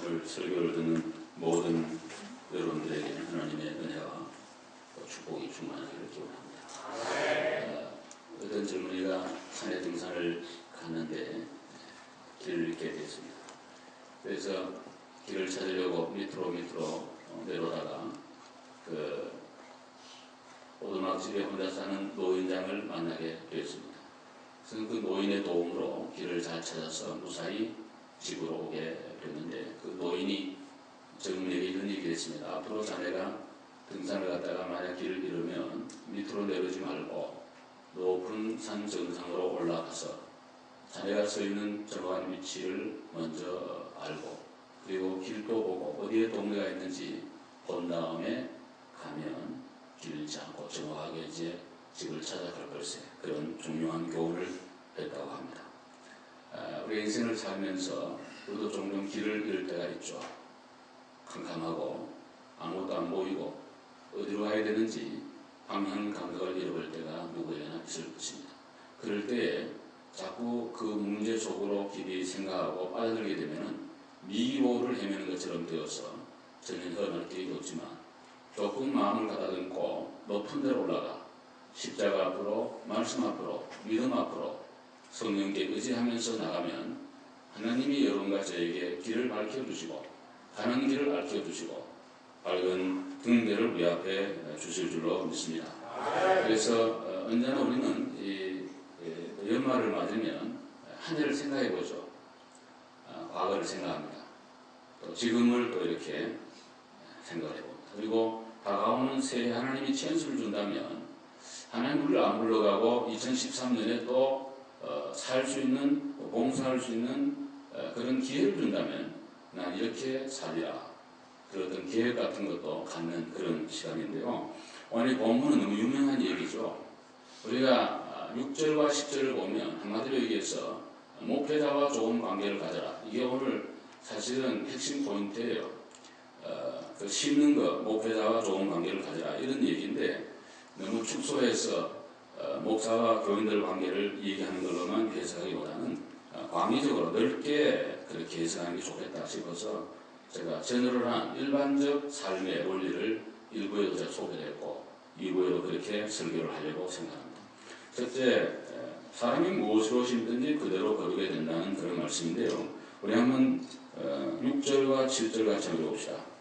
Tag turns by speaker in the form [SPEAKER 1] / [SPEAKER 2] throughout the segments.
[SPEAKER 1] 오늘 설교를 듣는 모든 여러분들에게 하나님의 은혜와 축복이 충만하기를 기원합니다. 어떤 젊은이가 산에 등산을 갔는데 길을 잃게 되었습니다. 그래서 길을 찾으려고 밑으로 내려오다가 그 오두막집에 혼자 사는 노인장을 만나게 되었습니다. 그래서 그 노인의 도움으로 길을 잘 찾아서 무사히 집으로 오게 됐는데, 그 노인이 젊은이에게 이런 얘기를 했습니다. 앞으로 자네가 등산을 갔다가 만약 길을 잃으면 밑으로 내려오지 말고 높은 산 정상으로 올라가서 자네가 서 있는 정확한 위치를 먼저 알고, 그리고 길도 보고 어디에 동네가 있는지 본 다음에 가면 길 잃지 않고 정확하게 이제 집을 찾아갈 걸세. 그런 중요한 교훈을 했다고 합니다. 우리 인생을 살면서 우리도 종종 길을 잃을 때가 있죠. 캄캄하고 아무것도 안 보이고 어디로 가야 되는지 방향 감각을 잃어버릴 때가 누구에게나 있을 것입니다. 그럴 때에 자꾸 그 문제 속으로 깊이 생각하고 빠져들게 되면 미로를 헤매는 것처럼 되어서 전혀 헤어날 길이 없지만, 조금 마음을 가다듬고 높은 데로 올라가 십자가 앞으로, 말씀 앞으로, 믿음 앞으로 성령께 의지하면서 나가면 하나님이 여러분과 저에게 길을 밝혀주시고 가는 길을 알려주시고 밝은 등대를 우리 앞에 주실 줄로 믿습니다. 그래서 언제나 우리는 연말을 맞으면 한 해를 생각해보죠. 과거를 생각합니다. 또 지금을 또 이렇게 생각해봅니다. 그리고 다가오는 새해 하나님이 찬스를 준다면 하나님 우리를 안 불러가고 2013년에 또 살 수 있는, 봉사할 수 있는 그런 기회를 준다면 난 이렇게 살리라, 그런 어떤 계획 같은 것도 갖는 그런 시간인데요. 오늘 본문은 너무 유명한 얘기죠. 우리가 6절과 10절을 보면 한마디로 얘기해서 목회자와 좋은 관계를 가져라. 이게 오늘 사실은 핵심 포인트예요. 그 심는 것, 목회자와 좋은 관계를 가져라, 이런 얘기인데 너무 축소해서 목사와 교인들 관계를 얘기하는 걸로만 해석하기보다는 광의적으로 넓게 그렇게 해석하는 게 좋겠다 싶어서 제가 제너럴한 일반적 삶의 원리를 1부에도 제가 소개를 했고 2부에도 그렇게 설교를 하려고 생각합니다. 첫째, 사람이 무엇으로 심든지 그대로 거두게 된다는 그런 말씀인데요. 우리 한번 6절과 7절 같이 읽어봅시다.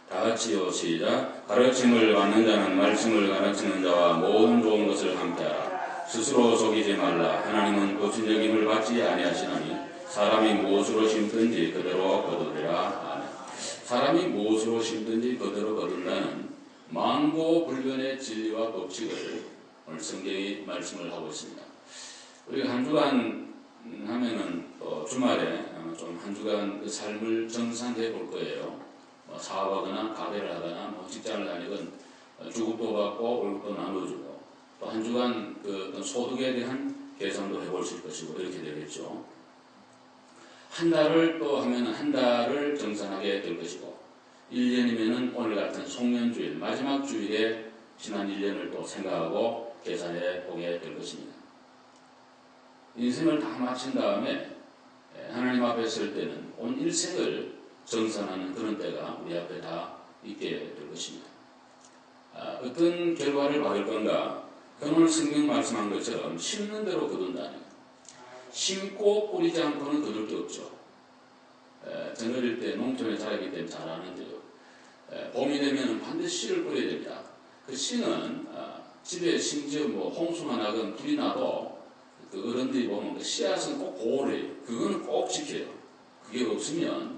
[SPEAKER 1] 다 같이요, 시작. 가르침을 받는 자는 말씀을 가르치는 자와 모든 좋은 것을 함께하라. 스스로 속이지 말라. 하나님은 거친 여김을 받지 아니하시나니 사람이 무엇으로 심든지 그대로 거두리라. 아멘. 사람이 무엇으로 심든지 그대로 거둔다는 만고불변의 진리와 법칙을 오늘 성경이 말씀을 하고 있습니다. 우리가 한 주간 하면은 또 주말에 좀 한 주간 그 삶을 정산해 볼 거예요. 사업하거나 가게를 하거나 직장을 다니건 주급도 받고 월급도 나눠주고 또 한 주간 그 소득에 대한 계산도 해볼 수 있을 것이고 이렇게 되겠죠. 한 달을 또 하면 한 달을 정산하게 될 것이고 1년이면은 오늘 같은 송년주일 마지막 주일에 지난 1년을 또 생각하고 계산해 보게 될 것입니다. 인생을 다 마친 다음에 하나님 앞에 설 때는 온 일생을 정산하는 그런 때가 우리 앞에 다 있게 될 것입니다. 어떤 결과를 받을 건가? 오늘 성경 말씀한 것처럼 심는 대로 거둔다니. 심고 뿌리지 않고는 거둘 게 없죠. 전 어릴 때 농촌에 자라기 때문에 잘 아는데요. 봄이 되면 반드시 씨를 뿌려야 됩니다. 그 씨는 집에 심지어 뭐 홍수가 나건 불이 나도 그 어른들이 보면 그 씨앗은 꼭 보호를 해요. 그거는 꼭 지켜요. 그게 없으면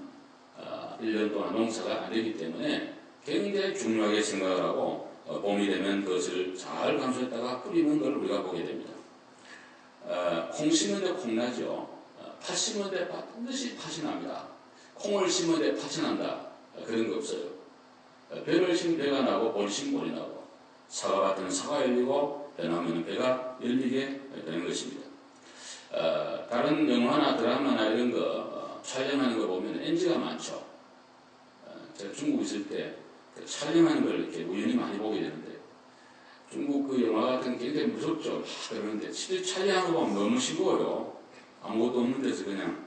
[SPEAKER 1] 1년 동안 농사가 안 되기 때문에 굉장히 중요하게 생각을 하고 봄이 되면 그것을 잘 감수했다가 뿌리는 걸 우리가 보게 됩니다. 콩 심은데 콩 나죠. 팥 심은데 반드시 팥이 납니다. 콩을 심은데 팥이 난다. 그런 거 없어요. 배를 심으면 배가 나고 볼 심으면 볼이 나고 사과 같은 사과 열리고 배 나면 배가 열리게 되는 것입니다. 다른 영화나 드라마나 이런 거 촬영하는 거 보면 NG가 많죠. 제가 중국 있을 때 촬영하는 걸 이렇게 우연히 많이 보게 되는데 중국 그 영화 같은 게 굉장히 무섭죠. 그러는데 실제 촬영하고 보면 너무 쉬워요. 아무것도 없는 데서 그냥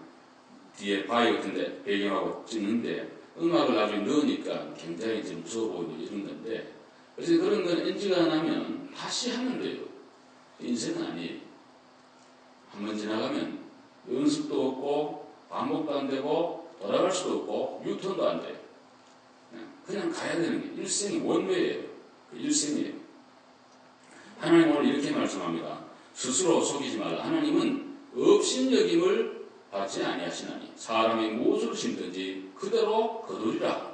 [SPEAKER 1] 뒤에 바위 같은데 배경하고 찍는데 음악을 나중에 넣으니까 굉장히 좀 무서워 보이고 이런 건데 그래서 그런 건 NG가 나면 다시 하면 돼요. 인생은 아니에요. 한번 지나가면 연습도 없고 반복도 안 되고 돌아갈 수도 없고 유턴도 안 돼요. 그냥 가야 되는 게 일생이 원웨이예요. 그 일생이에요. 하나님 오늘 이렇게 말씀합니다. 스스로 속이지 말라. 하나님은 업신여김을 받지 아니하시나니 사람이 무엇을 심든지 그대로 거두리라.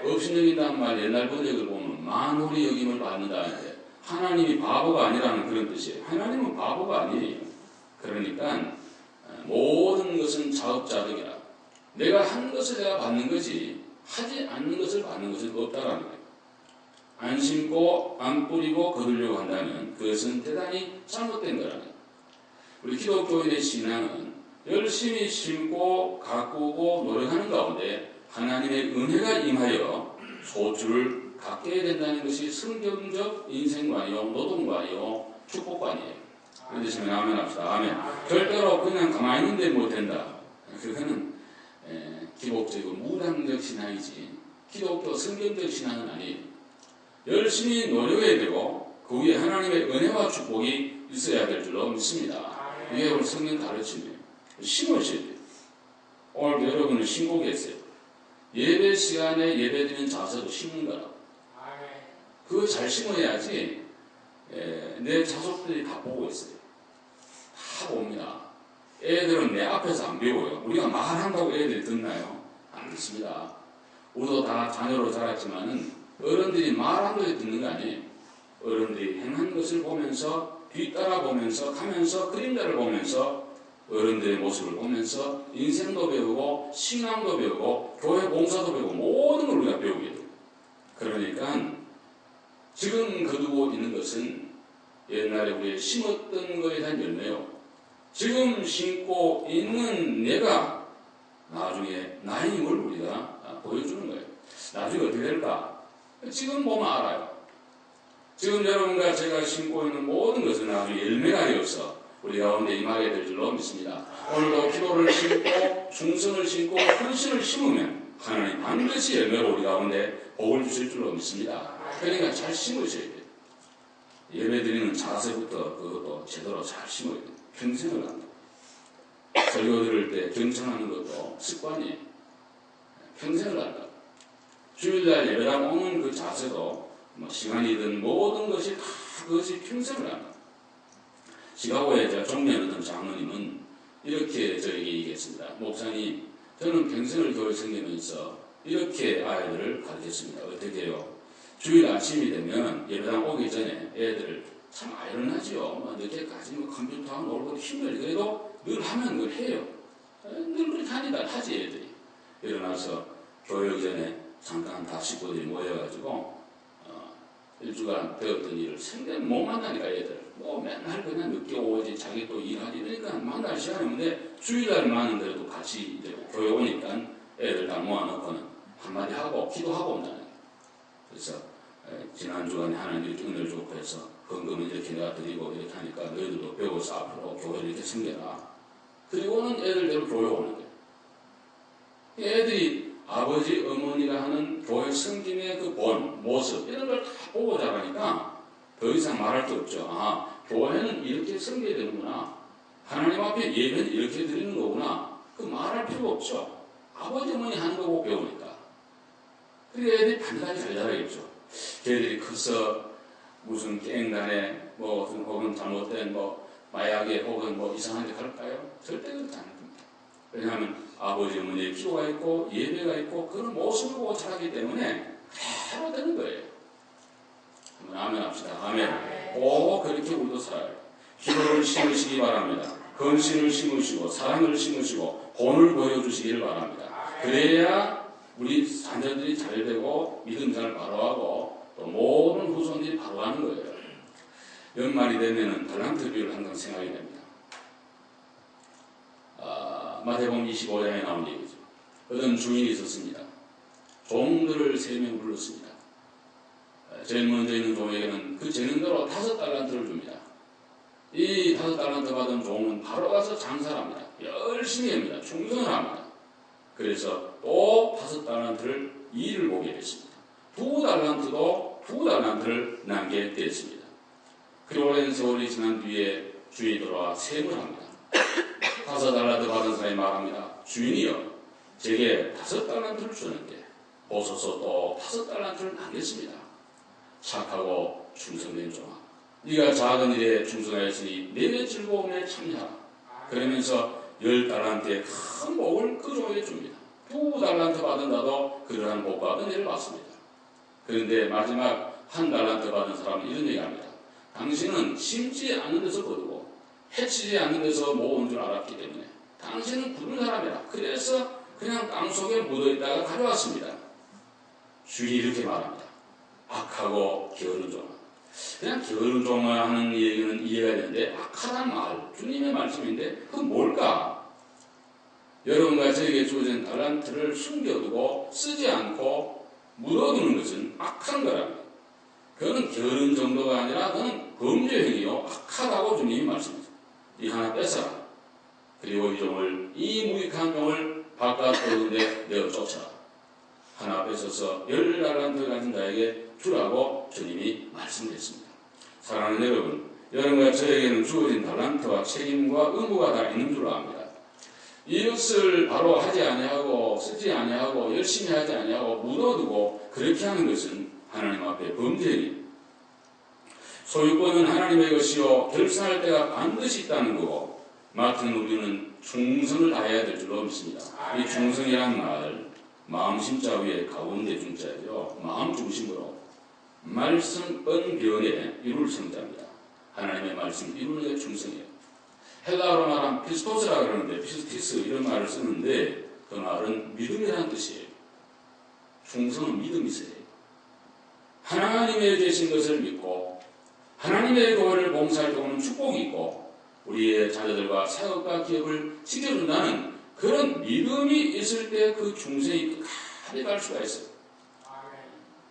[SPEAKER 1] 업신여긴다는 말 옛날 번역을 보면 만홀히 여김을 받는다는데 하나님이 바보가 아니라는 그런 뜻이에요. 하나님은 바보가 아니에요. 그러니까 모든 것은 자업자득이라. 내가 한 것을 내가 받는 거지 하지 않는 것을 받는 것은 없다라는 거예요. 안 심고 안 뿌리고 거두려고 한다면 그것은 대단히 잘못된 거라는 거예요. 우리 기독교인의 신앙은 열심히 심고 가꾸고 노력하는 가운데 하나님의 은혜가 임하여 소출을 갖게 된다는 것이 성경적 인생관이요 노동관이요 축복관이에요. 그러시면 아멘 합시다. 아멘. 절대로 그냥 가만히 있는데 못 된다. 그거는 기복적이고 무당적 신앙이지 기독교 성경적 신앙은 아니에요. 열심히 노력해야 되고 그 위에 하나님의 은혜와 축복이 있어야 될 줄로 믿습니다. 이게 오늘 성경 가르침이에요. 심으셔야 돼요. 오늘도 여러분은 심고 계세요. 예배 시간에 예배 드리는 자세도 심는 거라고. 그거 잘 심어야지 내 자손들이 다 보고 있어요. 다 봅니다. 애들은 내 앞에서 안 배워요. 우리가 말한다고 애들이 듣나요? 안 듣습니다. 우리도 다 자녀로 자랐지만은 어른들이 말한 것을 듣는 거 아니에요. 어른들이 행한 것을 보면서 뒤따라 보면서 가면서 그림자를 보면서 어른들의 모습을 보면서 인생도 배우고 신앙도 배우고 교회 봉사도 배우고 모든 걸 우리가 배우게 돼요. 그러니까 지금 거두고 있는 것은 옛날에 우리 심었던 것에 대한 열매요. 지금 심고 있는 내가 나중에 나의 힘을 우리가 보여주는 거예요. 나중에 어떻게 될까? 지금 보면 알아요. 지금 여러분과 제가 심고 있는 모든 것은 나중에 열매가 되어서 우리 가운데 임하게 될 줄로 믿습니다. 오늘도 기도를 심고 충성을 심고 헌신을 심으면 하나님 반드시 열매로 우리 가운데 복을 주실 줄로 믿습니다. 그러니까 잘 심으셔야 돼요. 예배 드리는 자세부터 그것도 제대로 잘 심어야 돼요. 평생을 한다. 설교 들을 때 경청하는 것도 습관이에요. 평생을 한다. 주일날 예배당 오는 그 자세도 뭐 시간이든 모든 것이 다 그것이 평생을 한다. 시카고에 제가 종례하던 장로님은 이렇게 저에게 얘기했습니다. 목사님, 저는 평생을 교회 생기면서 이렇게 아이들을 가르쳤습니다. 어떻게 해요? 주일 아침이 되면 예배당 오기 전에 애들 참 아이러나지요. 늦게까지 컴퓨터하고 놀고 힘들지. 그래도 늘 하면 늘 해요. 늘 그렇게 하니까 하지 애들이. 일어나서 교회 오기 전에 잠깐 다 식구들이 모여가지고 일주간 배웠던 일을 생전 못 만나니까 애들 뭐 맨날 그냥 늦게 오지 자기 또 일하지 그러니까 만날 시간이 없는데 주일날 많은데도 같이 이제 교회 오니까 애들 다 모아놓고는 한마디 하고 기도하고 온다는 거예요. 그래서 지난 주간에 하나님 이렇게 은혜를 주고 해서 헌금을 이렇게 내가 드리고 이렇게 하니까 너희들도 배워서 앞으로 교회를 이렇게 섬겨라. 그리고는 애들대로 교회 오는 거예요. 애들이 아버지, 어머니가 하는 교회 섬김의 그 본, 모습 이런 걸 다 보고 자라니까 더 이상 말할 게 없죠. 아, 교회는 이렇게 섬겨야 되는구나. 하나님 앞에 예배는 이렇게 드리는 거구나. 그 말할 필요 없죠. 아버지, 어머니 하는 거 보고 배우니까. 그러니까 애들이 반드시 잘 자라겠죠. 걔들이 커서 무슨 깽단에 뭐 혹은 잘못된 뭐 마약에 혹은 뭐 이상한 데 갈까요? 절대 그렇지 않을 겁니다. 왜냐하면 아버지 어머니의 기도가 있고 예배가 있고 그런 모습을 보고 자라기 때문에 그대로 되는 거예요. 한번 아멘 합시다. 아멘. 꼭 그렇게 우리도 살아요. 기도를 심으시기 바랍니다. 헌신을 심으시고 사랑을 심으시고 본을 보여주시기를 바랍니다. 그래야 우리 자녀들이 잘 되고 믿음 잘 바로하고 또 모든 후손들이 바로하는 거예요. 연말이 되면은 달란트 비율을 항상 생각이 됩니다. 마태복음 25장에 나온 얘기죠. 어떤 주인이 있었습니다. 종들을 3명 불렀습니다. 제일 먼저 있는 종에게는 그 재능대로 5달란트를 줍니다. 이 5달란트 받은 종은 바로 가서 장사를 합니다. 열심히 합니다. 충성을 합니다. 그래서 또 5달란트를 일을 보게 됐습니다. 2달란트를 남게 됐습니다. 그리고 오랜 세월이 지난 뒤에 주인이 돌아와 세무를 합니다. 5달란트 받은 사람이 말합니다. 주인이여, 제게 5달란트를 주는데 보소서 또 5달란트를 남겼습니다. 착하고 충성된 종아, 네가 작은 일에 충성하였으니 내 즐거움에 참여하라. 그러면서 10달란트의 큰 복을 그 종에게 줍니다. 2달란트 받은 자도 그러한 복과 은혜를 받습니다. 그런데 마지막 1달란트 받은 사람은 이런 얘기합니다. 당신은 심지 않는 데서 거두고 해치지 않는 데서 모은 줄 알았기 때문에 당신은 굶은 사람이라. 그래서 그냥 땅속에 묻어있다가 가져왔습니다. 주인이 이렇게 말합니다. 악하고 게으른 종아. 그냥 게으른 종아 하는 얘기는 이해가 되는데 악하다는 말, 주님의 말씀인데 그건 뭘까? 여러분과 저에게 주어진 달란트를 숨겨두고 쓰지 않고 묻어두는 것은 악한 거랍니다. 그거는 게으른 정도가 아니라 그건 범죄 행위요. 악하다고 주님이 말씀하십니다. 이 하나 뺏어라. 그리고 이 무익한 종을 바깥으로 내어 쫓아라. 하나 뺏어서 10달란트 가진 자에게 주라고 주님이 말씀드렸습니다. 사랑하는 여러분, 여러분과 저에게는 주어진 달란트와 책임과 의무가 다 있는 줄로 압니다. 이것을 바로 하지 아니하고 쓰지 아니하고 열심히 하지 아니하고 묻어두고 그렇게 하는 것은 하나님 앞에 범죄입니다. 소유권은 하나님의 것이요 결산할 때가 반드시 있다는 거고, 맡은 우리는 충성을 다해야 될 줄로 믿습니다. 이 충성이란 말, 마음 심자 위에 가운데 중자예요. 마음 중심으로 말씀 은변에 이룰 성자입니다. 하나님의 말씀 이루는 게 충성이에요. 헬라어로 말하면 피스토스라 그러는데 피스티스 이런 말을 쓰는데 그 말은 믿음이라는 뜻이에요. 충성은 믿음이세요. 하나님의 계신 것을 믿고 하나님의 교회를 봉사할 때 오는 축복이 있고 우리의 자녀들과 사역과 기업을 지켜준다는 그런 믿음이 있을 때 그 충성이 끝까지 갈 수가 있어요.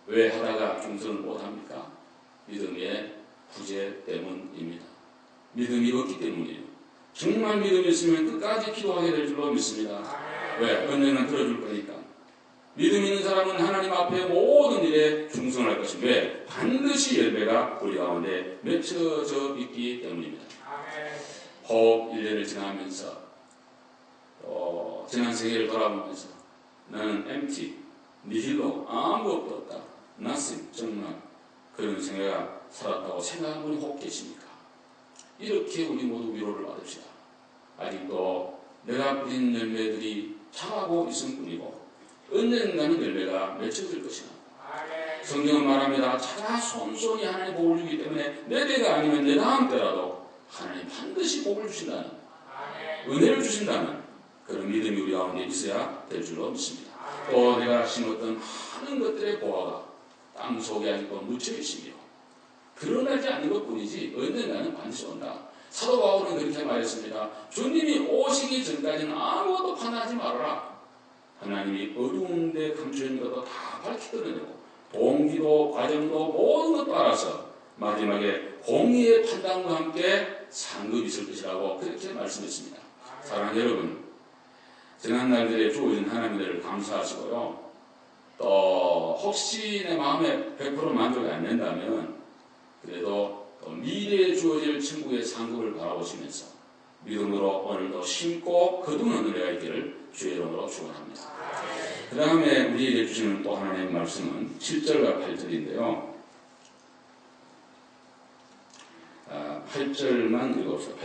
[SPEAKER 1] 왜 하다가 충성을 못합니까? 믿음의 부재 때문입니다. 믿음이 없기 때문이에요. 정말 믿음이 있으면 끝까지 기도하게 될 줄로 믿습니다. 왜? 언젠가 들어줄 거니까. 믿음 있는 사람은 하나님 앞에 모든 일에 충성을 할 것입니다. 왜? 반드시 열매가 우리 가운데 맺혀져 있기 때문입니다. 호흡 1년을 지나면서 지난 생애를 돌아보면서 나는 empty, 니힐로 아무것도 없다. nothing, 정말 그런 생애가 살았다고 생각하는 분이 혹 계십니까? 이렇게 우리 모두 위로를 받읍시다. 아직도 내가 뿌린 열매들이 자라고 있을 뿐이고 언젠가는 열매가 맺혀질 것이다. 성경은 말합니다. 자라 손손이 하나님 복을 주기 때문에 내 때가 아니면 내 다음 때라도 하나님 반드시 복을 주신다는, 은혜를 주신다는 그런 믿음이 우리 가운데 있어야 될 줄로 믿습니다. 또 내가 심었던 많은 것들의 보화가 땅 속에 아직도 묻혀 있으며 드러나지 않는 것뿐이지 언젠가는 반드시 온다. 사도 바울은 그렇게 말했습니다. 주님이 오시기 전까지는 아무것도 판단하지 말아라. 하나님이 어두운 데 감춰있는 것도 다 밝히 드러내고 동기도 과정도 모든 것도 알아서 마지막에 공의의 판단과 함께 상급이 있을 것이라고 그렇게 말씀했습니다. 사랑하는 여러분, 지난 날들에 주어진 하나님들을 감사하시고요. 또 혹시 내 마음에 100% 만족이 안 된다면 그래도 미래에 주어질 천국의 상급을 바라보시면서 믿음으로 오늘도 심고 거두는 은혜가 있기를 주의 이름으로 축원합니다. 그 다음에 우리에게 주시는 또 하나님의 말씀은 7절과 8절인데요. 8절만 읽어봅시다.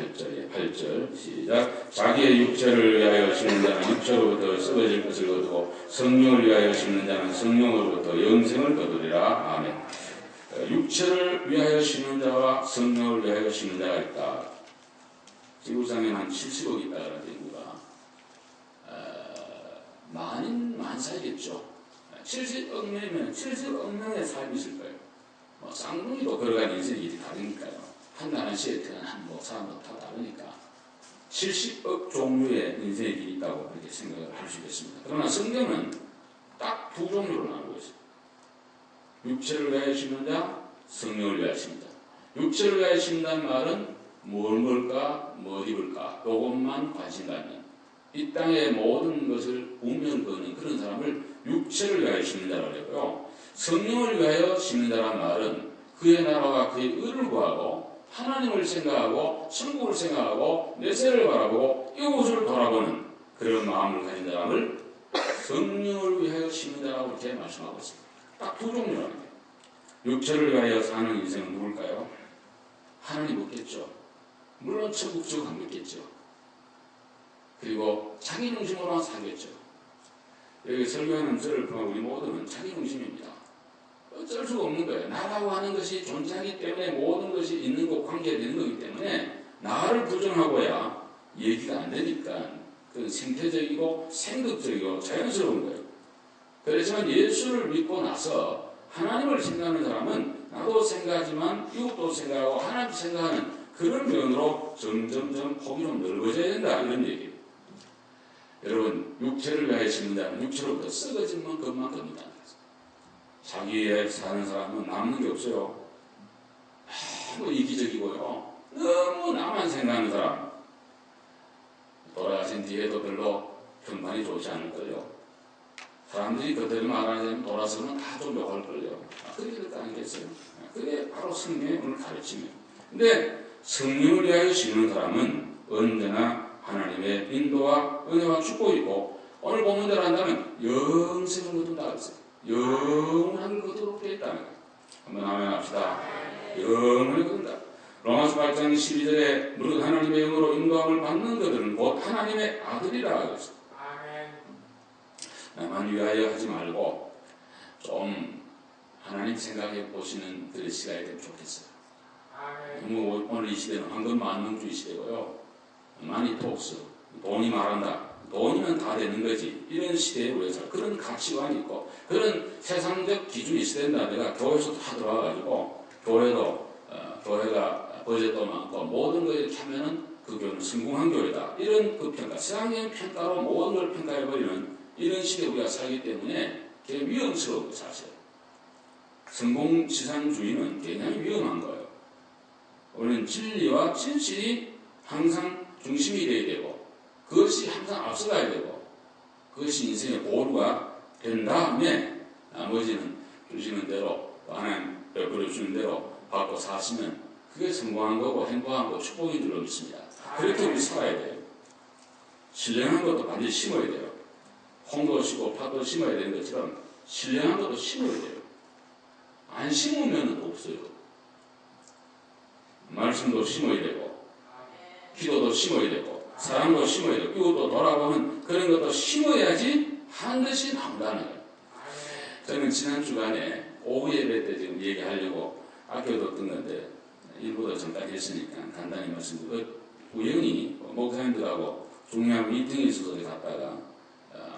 [SPEAKER 1] 8절 시작. 자기의 육체를 위하여 심는 자는 육체로부터 썩어질 것을 거두고 성령을 위하여 심는 자는 성령으로부터 영생을 거두리라. 아멘. 육체를 위하여 심는 자와 성령을 위하여 심는 자가 있다. 지구상에 한 70억 있다는 인구가 만사이겠죠. 70억 명이면 70억 명의 삶이 있을 거예요. 쌍둥이도 걸어가는 인생이 다르니까요. 한나라시에 태어난 사람도 다 다르니까 70억 종류의 인생의 길이 있다고 그렇게 생각을 할 수 있겠습니다. 그러나 성경은 딱 두 종류로 나누고 있어요. 육체를 위하여 심는 자, 성령을 위하여 심는 자. 육체를 위하여 심는다는 말은 뭘 먹을까, 뭐 입을까, 이것만 관심 갖는 이 땅의 모든 것을 운명 거는 그런 사람을 육체를 위하여 심는다라고 했고요. 성령을 위하여 심는다란 말은 그의 나라와 그의 의를 구하고 하나님을 생각하고 천국을 생각하고 내세를 바라보고 이곳을 돌아보는 그런 마음을 가진 사람을 성령을 위하여 심는다라고 이렇게 말씀하고 있습니다. 딱 두 종류라는 거예요. 육체를 위하여 사는 인생은 누굴까요? 하나님 없겠죠. 물론 천국 지옥 안 믿겠죠. 그리고 자기 중심으로만 살겠죠. 여기 설교하는 저를 포함한 우리 모두는 자기 중심입니다. 어쩔 수가 없는 거예요. 나라고 하는 것이 존재하기 때문에 모든 것이 있는 것, 관계되는 거기 때문에 나를 부정하고야 얘기가 안 되니까 그 생태적이고 생극적이고 자연스러운 거예요. 그렇지만 예수를 믿고 나서 하나님을 생각하는 사람은 나도 생각하지만 이웃도 생각하고 하나님도 생각하는 그런 면으로 점점점 폭이 좀 넓어져야 된다 이런 얘기예요. 여러분 육체를 위하여 심는다면 육체로부터 썩어지는 것만 겁니다. 자기 위해 사는 사람은 남는 게 없어요. 너무 이기적이고요. 너무 나만 생각하는 사람. 돌아가신 뒤에도 별로 평판이 좋지 않을 거예요. 사람들이 그들이 말하자면 돌아서면 다 좀 욕할 거예요. 그렇게 될 거 아니겠어요? 그게 바로 성령의 오늘 가르침이에요. 근데 성령을 위하여 심는 사람은 언제나 하나님의 인도와 은혜와 축복이 있고 오늘 본문대로 한다면 영생을 거둔다 그랬어요. 영원한 것으로 되어 있다는 거예요. 한번 아멘합시다. 영원을 거둔다. 로마서 8장 12절에 무릇 하나님의 영으로 인도함을 받는 것들은 곧 하나님의 아들이라 그랬어요. 나만 위하여 하지 말고 좀 하나님 생각해 보시는 그런 시간이 되면 좋겠어요. 너무 오늘 이 시대는 황금 만능주의 시대고요. 많이 톡스, 돈이 말한다. 돈이면 다 되는 거지. 이런 시대에 우리가 그런 가치관이 있고 그런 세상적 기준이 있어야 된다. 내가 교회에서 다 들어와가지고 교회가 버젯도 많고 모든 거 이렇게 하면은 그 교회는 성공한 교회다. 이런 그 평가, 세상적인 평가로 모든 걸 평가해버리는 이런 시대에 우리가 살기 때문에 되게 위험스러운 거 사실. 성공지상주의는 굉장히 위험한 거예요. 우리는 진리와 진실이 항상 중심이 되어야 되고 그것이 항상 앞서가야 되고 그것이 인생의 고루가 된 다음에 나머지는 주시는 대로 하나님 베풀어 주는 대로 받고 사시면 그게 성공한 거고 행복한 거고 축복인 줄로 믿습니다. 그렇게 우리 살아야 돼요. 신령한 것도 반드시 심어야 돼요. 홍도 심고 팥도 심어야 되는 것처럼 신령한 것도 심어야 돼요. 안 심으면 없어요. 말씀도 심어야 되고 기도도 심어야 되고 사랑도 심어야 되고 이것도 돌아보면 그런 것도 심어야지 한 것이 나온다는 거예요. 저는 지난 주간에 오후 예배 때 지금 얘기하려고 아껴뒀던 건데 일부러 잠깐 했으니까 간단히 말씀드리고 우연히 목사님들하고 중요한 미팅이 있어서 갔다가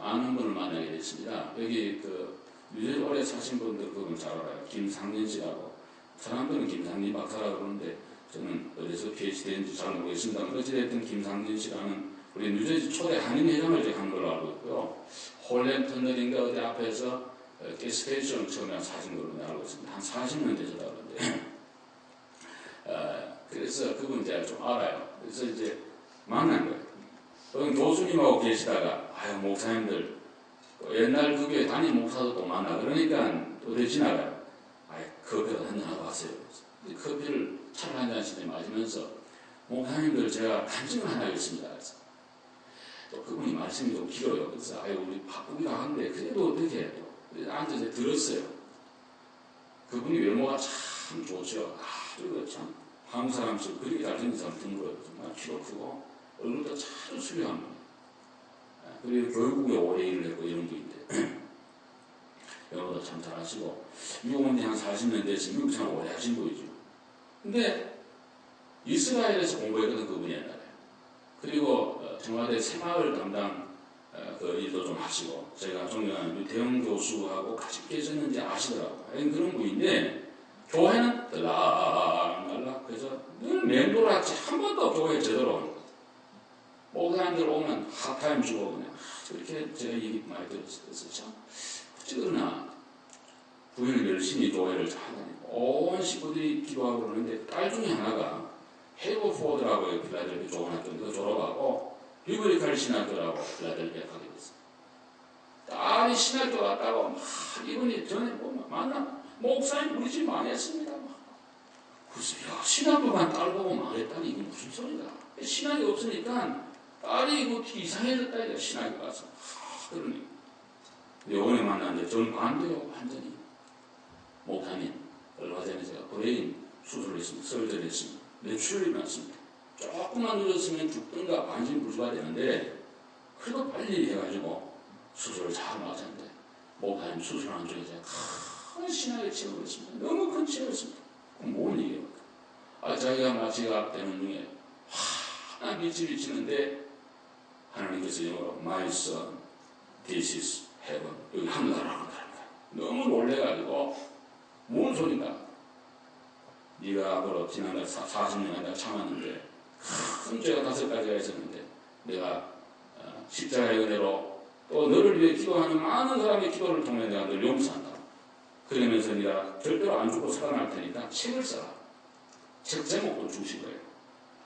[SPEAKER 1] 아는 분을 만나게 됐습니다. 여기 그 뉴저지 오래 사신 분들 그분 잘 알아요. 김상진 씨라고. 사람들은 김상진 박사라고 그러는데 저는 어디서 PhD인지 잘 모르겠습니다. 어찌됐든 김상진 씨라는 우리 뉴저지 초대 한인회장을 제가 한 걸로 알고 있고요. 홀렘 터널인가 어디 앞에서 게스테이션 처음에 사신 걸로 알고 있습니다. 한 40년 되셨다 그러는데 그래서 그분 제가 좀 알아요. 그래서 이제 만난 거예요. 교수님하고 계시다가 아유 목사님들 옛날 그 교회 담임 목사도 또 만나 그러니까 어디 지나가요. 아유 커피도 한잔하고 왔어요. 커피를 차를 한 잔씩 마시면서 목사님들 제가 간증을 하나 하겠습니다. 그래서 또 그분이 말씀이 좀 길어요. 그래서 아유 우리 바쁘기도 한데 그래도 어떻게 해요. 앉아서 들었어요. 그분이 외모가 참 좋죠. 아주 참 한국 사람처럼 그렇게 잘생긴 사람 드물어요. 정말 키도 크고 얼굴도 참 수려한 분. 그리고 교육국에 오래 일을 했고 이런 분인데 영어도 참 잘하시고 미국 온 지 한 40년 됐으면 미국 참 오래 하신 분이죠. 근데 이스라엘에서 공부했거든 그분이 옛날에. 그리고 청와대 새마을 담당 그 일도 좀 하시고 제가 존경하는 유태영 교수하고 같이 계셨는지 아시더라고요. 그런 분인데 교회는 들락날락 그래서 늘 맹돌았지 한 번도 교회 제대로 목사님들 오면 핫타임 주고 그냥 그렇게 제가 얘기 많이 들었어요. 그래서 참 어쩌나 부인은 열심히 교회를 잘 다니고 온 식구들이 기도하고 그러는데 딸 중에 하나가 헤버포드라고 필라델피아 좋은 학교인데 졸업하고 비블리컬 신학교라고 필라델피아 가게 됐어요. 딸이 신학교 갔다고 막 이분이 전에 보면 만나 목사님 우리 집 망했습니다. 그래서 야 신학교만 딸 보고 망했다니 이게 무슨 소리다. 신학이 없으니까 딸이 이거 이상해졌다 이거 신학교 가서 그러니 요번에 만났는데 저는 반대요 완전히. 목사님 얼마 전에 제가 브레인 수술을 했습니다. 설계를 했습니다. 뇌출혈이 났습니다. 조금만 늦었으면 죽든가 반신불수가 되는데 그래도 빨리 해가지고 수술을 잘 맞았는데 목사님 수술하는 중에 제가 큰 신학의 체험을 했습니다. 너무 큰 체험이었습니다. 그럼 뭔 얘기예요? 자기가 마취가 되는 중에 환한 빛이 비치는데 하나님께서 영어로 My son, this is heaven. 여기 하늘나라라는 거예요. 너무 놀래가지고 뭔 소린가? 네가 앞으로 지난달 40년간 내가 참았는데 큰 죄가 5가지가 있었는데 내가 십자가의 은혜로 또 너를 위해 기도하는 많은 사람의 기도를 통해 내가 널 용서한다. 그러면서 네가 절대로 안 죽고 살아날 테니까 책을 써라. 책 제목도 주신 거예요.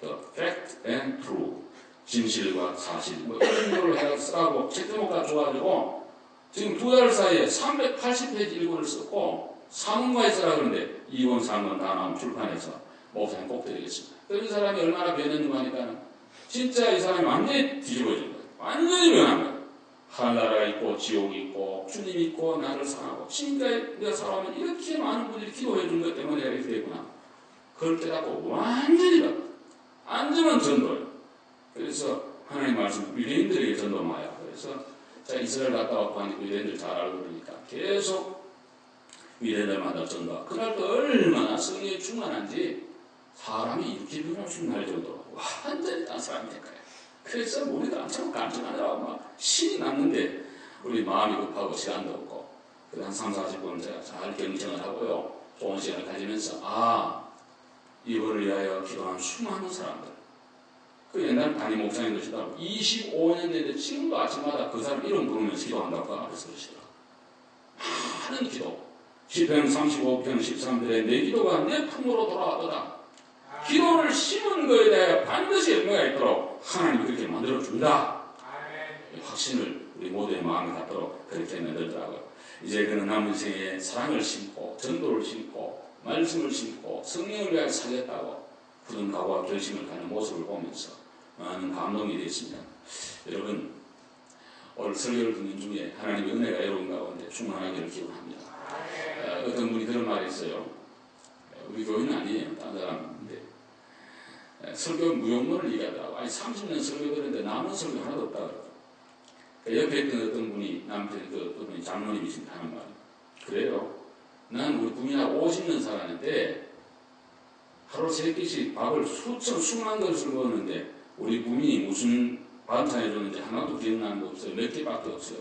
[SPEAKER 1] The Fact and True. 진실과 사실. 뭐 이런 걸로 해서 쓰라고 책 제목까지 줘가지고 지금 2달 사이에 380페이지 일권을 썼고 사문과에 쓰라 그러는데 2권, 3권 다 나오면 출판해서 목사님 꼭 드리겠습니다. 이 사람이 얼마나 변했는가 하니까 진짜 이 사람이 완전히 뒤집어진 거예요. 완전히 변한 거예요. 하늘나라가 있고 지옥이 있고 주님 있고 나를 사랑하고 지금까지 내가 살아오면 이렇게 많은 분들이 기도해 준 것 때문에 내가 이렇게 됐구나. 그걸 깨닫고 완전히 바뀌어요. 완전한 전도예요. 그래서 하나님 말씀 유대인들에게 전도마요. 그래서 제가 이스라엘 갔다 왔고 하니까 유대인들 잘 알고 그러니까 계속 유대인들 만나 전도. 그날도 얼마나 성령이 충만한지 사람이 이렇게 변할 수 있는 날 정도로 완전히 딴 사람이 된 거예요. 그래서 우리가 엄청 깜짝하느라고 막 신이 났는데 우리 마음이 급하고 시간도 없고 한 3, 40분 제가 잘 경청을 하고요. 좋은 시간을 가지면서 이거를 위하여 기도하는 수많은 사람들 그 옛날 담임 목사님도 시더라고 25년 됐는데 지금도 아침마다 그 사람 이름 부르면서 기도한다고 앞에서 그러시더라고. 많은 기도 시편 35편 13절에 내 기도가 내 품으로 돌아왔도다. 기도를 심은 거에 대해 반드시 열매가 있도록 하나님이 그렇게 만들어준다. 확신을 우리 모두의 마음에 갖도록 그렇게 만들더라고요. 이제 그는 남은 생에 사랑을 심고 전도를 심고 말씀을 심고 성령을 위하여 살겠다고 굳은 각오와 결심을 가는 모습을 보면서 많은 감동이 되었습니다. 여러분 오늘 설교를 듣는 중에 하나님의 은혜가 여러분 가운데 충만하기를 기원합니다. 어떤 분이 그런 말이 있어요. 우리 교회는 아니에요. 다른 사람인데 설교 무용론을 얘기하더라고. 30년 설교 들었는데 남은 설교 하나도 없다 그러더라고. 옆에 있던 어떤 분이 남편 어떤 분이 장로님이신데 하는 말이 그래요. 난 우리 부인하고 50년 살았는데 하루 3끼씩 밥을 수만 그릇을 먹었는데 우리 부인이 무슨 반찬 해줬는지 하나도 기억나는 거 없어요. 몇 개밖에 없어요.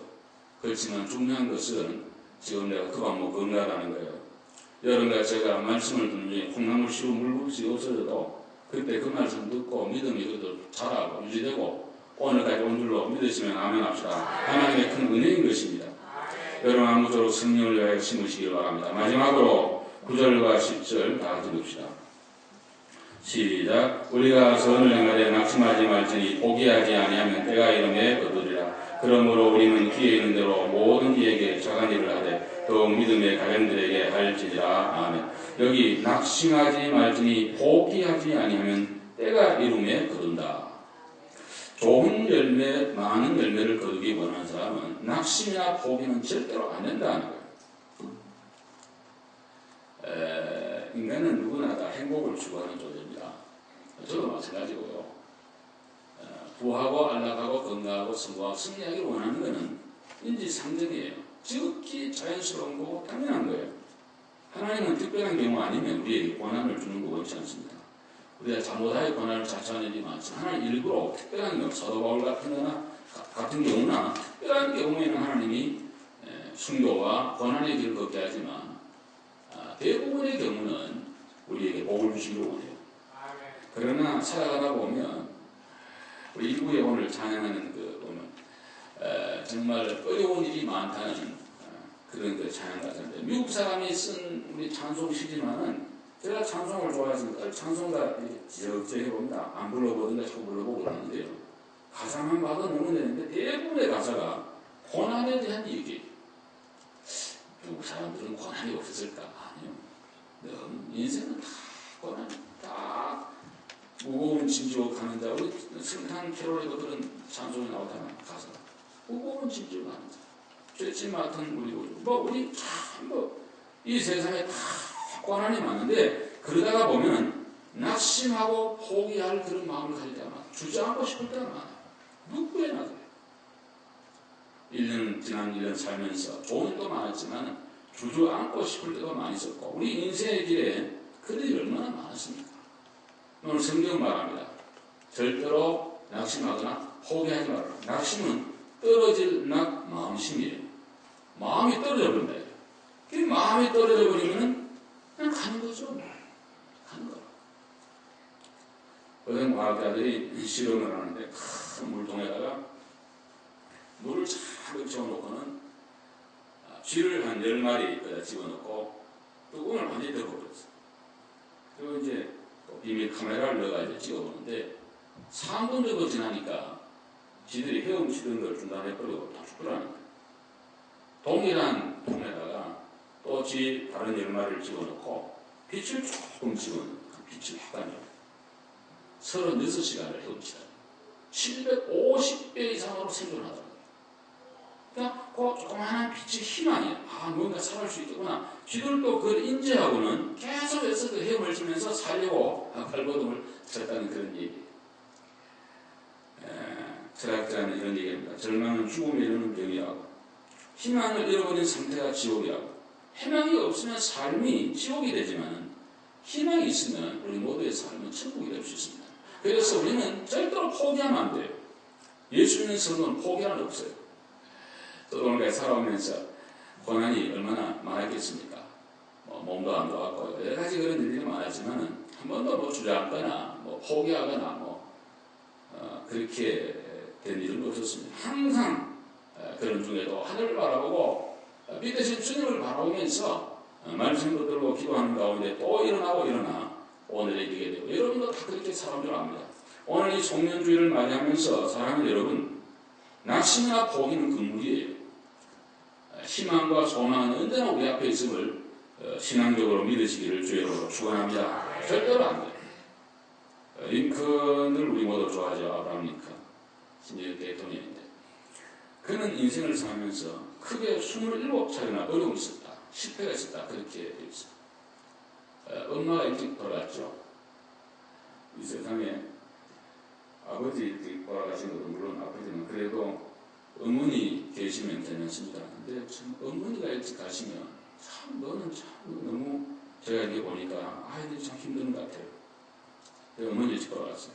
[SPEAKER 1] 그렇지만 중요한 것은 지금 내가 그 밥 먹고 건강하다는 거예요. 여러분과 제가 말씀을 듣는 중에 콩나물 씌우 물국수 없어져도 그때 그 말씀 듣고 믿음이 그래도 자라고 유지되고 오늘까지 온 줄로 믿으시면 아멘 합시다. 하나님의 큰 은혜인 것입니다. 여러분 아무쪼록 성령을 위하여 심으시길 바랍니다. 마지막으로 9절과 10절 다 같이 봅시다. 시작. 우리가 선을 행하되 낙심하지 말지니 포기하지 아니하면 때가 이름에 거두리라. 그러므로 우리는 기회 있는 대로 모든 이에게 착한 일을 하되 더욱 믿음의 가정들에게 할지니라. 아멘. 여기 낙심하지 말지니 포기하지 아니하면 때가 이름에 거둔다. 좋은 열매, 많은 열매를 거두기 원하는 사람은 낙심이나 포기는 절대로 안 된다는 거예요. 인간은 누구나 다 행복을 추구하는 존재입니다. 저도 마찬가지고요. 부하고 안락하고 건강하고 성공하고 승리하기를 원하는 것은 인지상정이에요. 지극히 자연스러운 거고 당연한 거예요. 하나님은 특별한 경우 아니면 우리에게 고난을 주는 거 원치 않습니다. 우리가 잘못하여 고난을 자처하는 일이 많지만 하나님 일부러 특별한 경우 사도 바울 같은 경우나 특별한 경우에는 하나님이 순교와 고난의 길을 걷게 하지만 대부분의 경우는 우리에게 복을 주시기를 원해요. 그러나 살아가다 보면 우리 1부에 오늘 찬양하는 보면 정말 어려운 일이 많다는 그런 찬양 같은데 미국 사람이 쓴 우리 찬송시지만은 제가 찬송을 좋아해서 찬송가 지역지역 해봅니다. 안 불러보던가 자꾸 불러보고 그러는데요. 가사만 봐도 너무 되는데 대부분의 가사가 고난에 대한 얘기예요. 미국 사람들은 고난이 없었을까? 아니요. 너무 인생은 다 고난, 다 무거운 짐 지고 가는 자. 우리 성탄 캐롤에도 그런 찬송이 나오잖아요. 가사가. 무거운 짐 지고 가는 자. 죄짐 맡은 우리 우리 참 이 세상에 다 고난이 많은데 그러다가 보면 낙심하고 포기할 그런 마음을 가질 때가 많아요. 주저앉고 싶을 때가 많아요. 누구에나 그래요. 1년 지난 1년 살면서 좋은 일도 많았지만 주저앉고 싶을 때도 많이 있었고 우리 인생의 길에 그들이 얼마나 많았습니까? 오늘 성경 말합니다. 절대로 낙심하거나 포기하지 말아라. 낙심은 떨어질 마음심이에요. 마음이 떨어져 버린다. 그 마음이 떨어져 버리면 그냥 가는 거죠. 가는 거. 어떤 과학자들이 실험을 하는데 큰 물통에다가 물을 쫙 집어넣고는 쥐를 한 10마리 집어넣고 뚜껑을 완전히 덮어버렸어요. 그리고 이제 비밀 카메라를 넣어가지고 찍어보는데 3분 정도 지나니까 쥐들이 헤엄치던 걸 중단해버리고 다 죽더라는 거예요. 동일한 통에다가 또 쥐 다른 10마리를 집어넣고 빛을 조금 집어넣고 빛을 약간요. 36시간을 헤엄치다. 750배 이상으로 생존하더라고요. 그러니까 그 조그마한 빛의 희망이에요. 아, 뭔가 살아갈 수 있겠구나. 쥐들도 그걸 인지하고는 계속해서 그 헤엄을 치면서 살려고 발버둥을 쳤다는 그런 얘기예요. 철학자는 이런 얘기입니다. 절망은 죽음에 이르는 병이라고. 희망을 잃어버린 상태가 지옥이라고. 희망이 없으면 삶이 지옥이 되지만 희망이 있으면 우리 모두의 삶은 천국이 될 수 있습니다. 그래서 우리는 절대로 포기하면 안 돼요. 예수 믿는 성도는 포기할 수 없어요. 또 오늘까지 살아오면서 고난이 얼마나 많았겠습니까? 몸도 안 좋았고 여러 가지 그런 일들이 많았지만 한 번도 주저앉거나 포기하거나 그렇게 된 일은 없었습니다. 항상 그런 중에도 하늘을 바라보고 빛대신 주님을 바라보면서 말씀도 들고 기도하는 가운데 또 일어나 오늘에 이르게 되고 여러분도 다 그렇게 살아온 줄 압니다. 오늘 이 송년주일을 맞이하면서 사랑하는 여러분, 낙심이나 포기는 금물이에요. 희망과 소망은 언제나 우리 앞에 있음을 신앙적으로 믿으시기를 주의로 축원합니다. 절대로 안 돼요. 링컨을 우리 모두 좋아하죠. 아브라함 링컨. 신재 대통령인데 그는 인생을 살면서 크게 27차례나 어려움이 있었다. 실패가 있었다. 그렇게 되어 있어요. 엄마가 일찍 돌아갔죠. 이 세상에 아버지 일찍 돌아가신 것도 물론 아프지만 그래도 어머니 계시면 괜찮습니다. 근데 참 어머니가 일찍 가시면 참 너는 참 너무 제가 이렇게 보니까 아이들이 참 힘든 것 같아요. 어머니 일찍 돌아갔어요.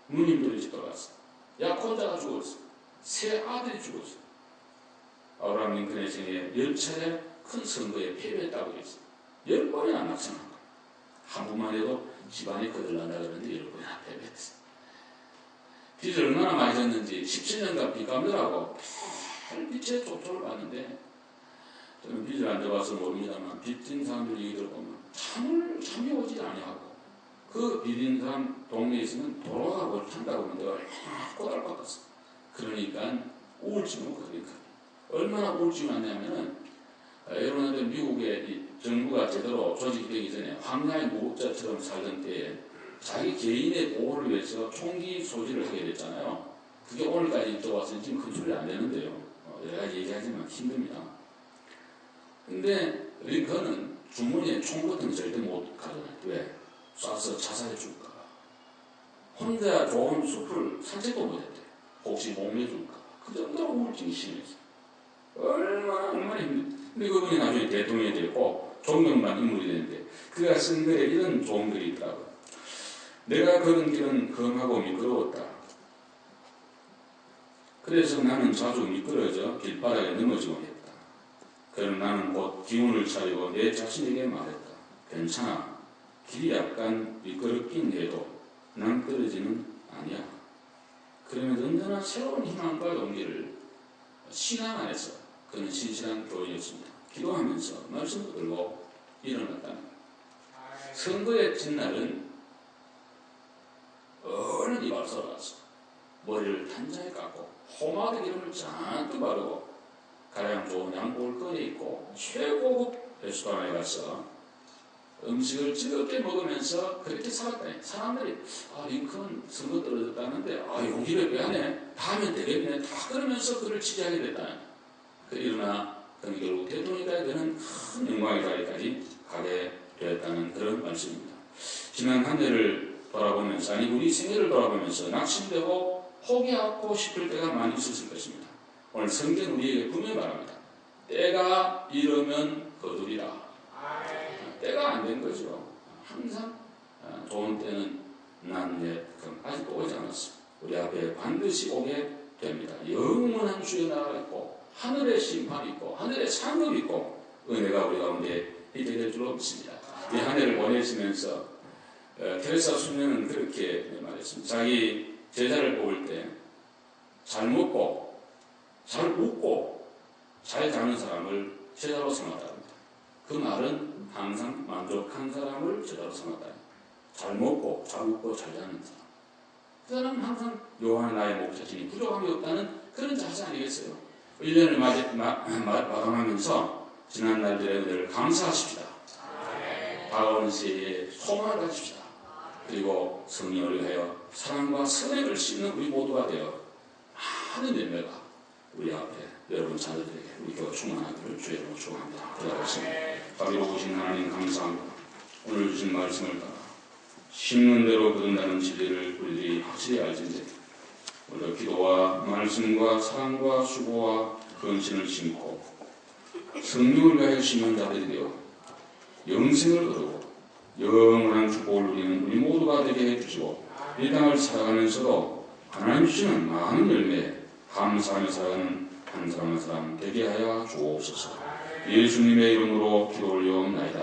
[SPEAKER 1] 누님도 일찍 돌아갔어요. 약혼자가 죽었어요. 세 아들이 죽었어요. 아브라함 링컨의 생에 10차례 큰 선거에 패배했다고 했어요. 10번이나 낙선한 거예요. 한 번만 해도 집안이 거들난다 그러는데 10번이나 패배했어요. 빚을 얼마나 많이 졌는지 17년간 빚감느라고 빛의 족조를 봤는데 저는 빚을 안 져봐서 모릅니다만 빚진 사람들 얘기 들어보면 잠이 오지 아니하고 그 빚진 사람 동네에 있으면 도로가 못한다고 하면 내가 얼마나 꼬달박았어. 그러니까 우울증은 그러니까 얼마나 우울증이 왔냐면은 여러분들 미국의 이 정부가 제대로 조직되기 전에 황야의 무법자처럼 살던 때에 자기 개인의 보호를 위해서 총기 소지를 하게 됐잖아요. 그게 오늘까지 들어와서 지금 컨트롤이 안 되는데요. 여러 가지 얘기하지만 힘듭니다. 근데 링컨은 주머니에 총 같은 거 절대 못 가져가요. 왜? 쏴서 자살해 죽을까 봐. 혼자 좋은 숲을 산책도 못했대. 혹시 목매 죽을까 봐. 그 정도로 우울증이 심했어요. 얼마나 힘들어. 근데 그분이 나중에 대통령이 되고 존경받는 인물이 되는데 그가 쓴 글에 이런 좋은 글이 있더라고요. 내가 걸은 길은 험하고 미끄러웠다. 그래서 나는 자주 미끄러져 길바닥에 넘어지곤 했다. 그럼 나는 곧 기운을 차리고 내 자신에게 말했다. 괜찮아. 길이 약간 미끄럽긴 해도 난 떨어지는 아니야. 그러면서 언제나 새로운 희망과 용기를 신앙 안에서 그는 신실한 교인이었습니다. 기도하면서 말씀도 들고 일어났다는 거예요. 선거의 전날은 얼른 이발소로 가서 머리를 단장에 깎고 호마대 기름을 잔뜩 바르고 가장 좋은 양복을 꺼내 입고 최고급 레스토랑에 가서 음식을 즐겁게 먹으면서 그렇게 살았다니. 사람들이 링컨 선거 떨어졌다는데 용기를 왜 하네? 다 하면 되겠네. 다 그러면서 그를 지지하게 됐다는. 그러나 그는 결국 대통령이 되는 큰 영광의 자리까지 가게 되었다는 그런 말씀입니다. 지난 한 해를 돌아보면서, 아니 우리 생애를 돌아보면서 낙심되고 포기하고 싶을 때가 많이 있었을 것입니다. 오늘 성경 우리에게 분명히 말합니다. 때가 이르면 거두리라. 때가 안 된 거죠. 항상 좋은 때는 난 아직도 오지 않았어. 우리 앞에 반드시 오게 됩니다. 영원한 주의 나라가 있고 하늘의 심판이 있고 하늘의 상급이 있고 은혜가 우리 가운데 있게 될 줄로 믿습니다. 이 한 해를 보내시면서 테레사 수녀는 그렇게 말했습니다. 자기 제자를 뽑을 때 잘 먹고 잘 웃고 잘 자는 사람을 제자로 삼았다 합니다. 그 말은 항상 만족한 사람을 제자로 삼았다. 잘 먹고 잘 웃고 잘 자는 사람. 그 사람은 항상 요한 나의 목자신이 부족함이 없다는 그런 자세 아니겠어요? 1년을 마감하면서 지난 날들의 은혜를 감사하십시다. 다가오는 새해에 소망을 가집시다. 그리고 성령을 위하여 사랑과 선행을 씻는 우리 모두가 되어 많은 열매가 우리 앞에 여러분 자녀들에게 우리 교회 충만하기를 주의 이름으로 축원합니다. 기도하겠습니다. 자비로우신 하나님 감사합니다. 오늘 주신 말씀을 따라 심는 대로 거둔다는 진리를 우리들이 확실히 알진데 오늘 기도와 말씀과 사랑과 수고와 헌신을 심고 성령을 위하여 심는 자들이 되어 영생을 거두고 영원한 축복을 누리는 우리 모두가 되게 해주시고 이 땅을 살아가면서도 하나님 주시는 많은 열매 감사하며 살아가는 한 사람 한 사람 되게 하여 주옵소서. 예수님의 이름으로 기도 올려옵나이다.